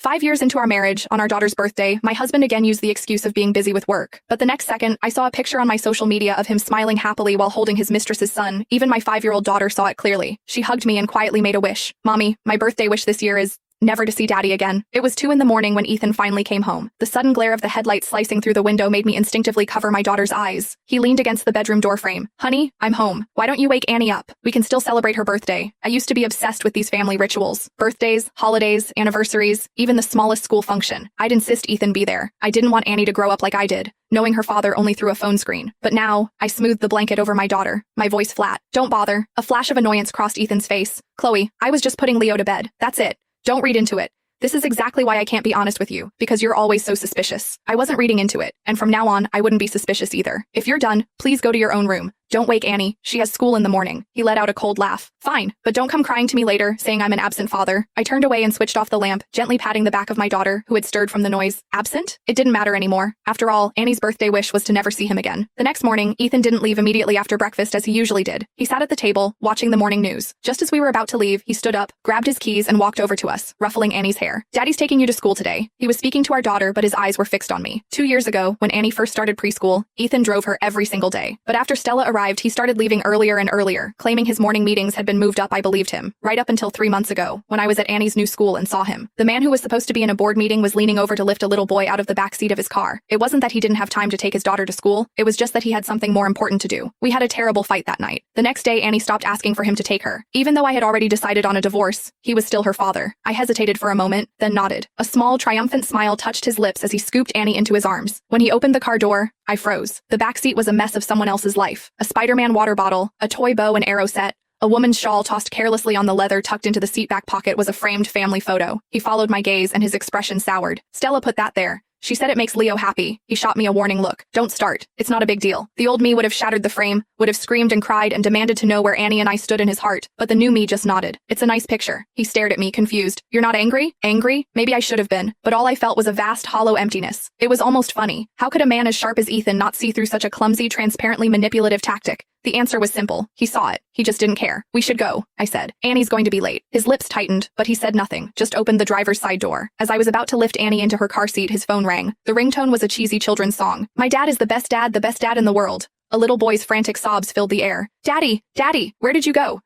5 years into our marriage, on our daughter's birthday, my husband again used the excuse of being busy with work. But the next second, I saw a picture on my social media of him smiling happily while holding his mistress's son. Even my 5-year-old daughter saw it clearly. She hugged me and quietly made a wish. Mommy, my birthday wish this year is never to see Daddy again. It was 2 in the morning when Ethan finally came home. The sudden glare of the headlights slicing through the window made me instinctively cover my daughter's eyes. He leaned against the bedroom doorframe. Honey, I'm home. Why don't you wake Annie up? We can still celebrate her birthday. I used to be obsessed with these family rituals. Birthdays, holidays, anniversaries, even the smallest school function. I'd insist Ethan be there. I didn't want Annie to grow up like I did, knowing her father only through a phone screen. But now, I smoothed the blanket over my daughter, my voice flat. Don't bother. A flash of annoyance crossed Ethan's face. Chloe, I was just putting Leo to bed. That's it. Don't read into it. This is exactly why I can't be honest with you, because you're always so suspicious. I wasn't reading into it, and from now on, I wouldn't be suspicious either. If you're done, please go to your own room. Don't wake Annie. She has school in the morning. He let out a cold laugh. Fine, but don't come crying to me later, saying I'm an absent father. I turned away and switched off the lamp, gently patting the back of my daughter, who had stirred from the noise. Absent? It didn't matter anymore. After all, Annie's birthday wish was to never see him again. The next morning, Ethan didn't leave immediately after breakfast as he usually did. He sat at the table, watching the morning news. Just as we were about to leave, he stood up, grabbed his keys, and walked over to us, ruffling Annie's hair. Daddy's taking you to school today. He was speaking to our daughter, but his eyes were fixed on me. 2 years ago, when Annie first started preschool, Ethan drove her every single day. But after Stella arrived, he started leaving earlier and earlier, claiming his morning meetings had been moved up. I believed him. Right up until 3 months ago, when I was at Annie's new school and saw him. The man who was supposed to be in a board meeting was leaning over to lift a little boy out of the back seat of his car. It wasn't that he didn't have time to take his daughter to school, it was just that he had something more important to do. We had a terrible fight that night. The next day, Annie stopped asking for him to take her. Even though I had already decided on a divorce, he was still her father. I hesitated for a moment, then nodded. A small, triumphant smile touched his lips as he scooped Annie into his arms. When he opened the car door, I froze. The backseat was a mess of someone else's life. A Spider-Man water bottle, a toy bow and arrow set, a woman's shawl tossed carelessly on the leather tucked into the seat back pocket was a framed family photo. He followed my gaze and his expression soured. Stella put that there. She said it makes Leo happy. He shot me a warning look. Don't start. It's not a big deal. The old me would have shattered the frame, would have screamed and cried and demanded to know where Annie and I stood in his heart. But the new me just nodded. It's a nice picture. He stared at me, confused. You're not angry? Angry? Maybe I should have been. But all I felt was a vast, hollow emptiness. It was almost funny. How could a man as sharp as Ethan not see through such a clumsy, transparently manipulative tactic? The answer was simple. He saw it. He just didn't care. We should go, I said. Annie's going to be late. His lips tightened, but he said nothing, just opened the driver's side door. As I was about to lift Annie into her car seat, his phone rang. The ringtone was a cheesy children's song. My dad is the best dad in the world. A little boy's frantic sobs filled the air. Daddy, Daddy, where did you go?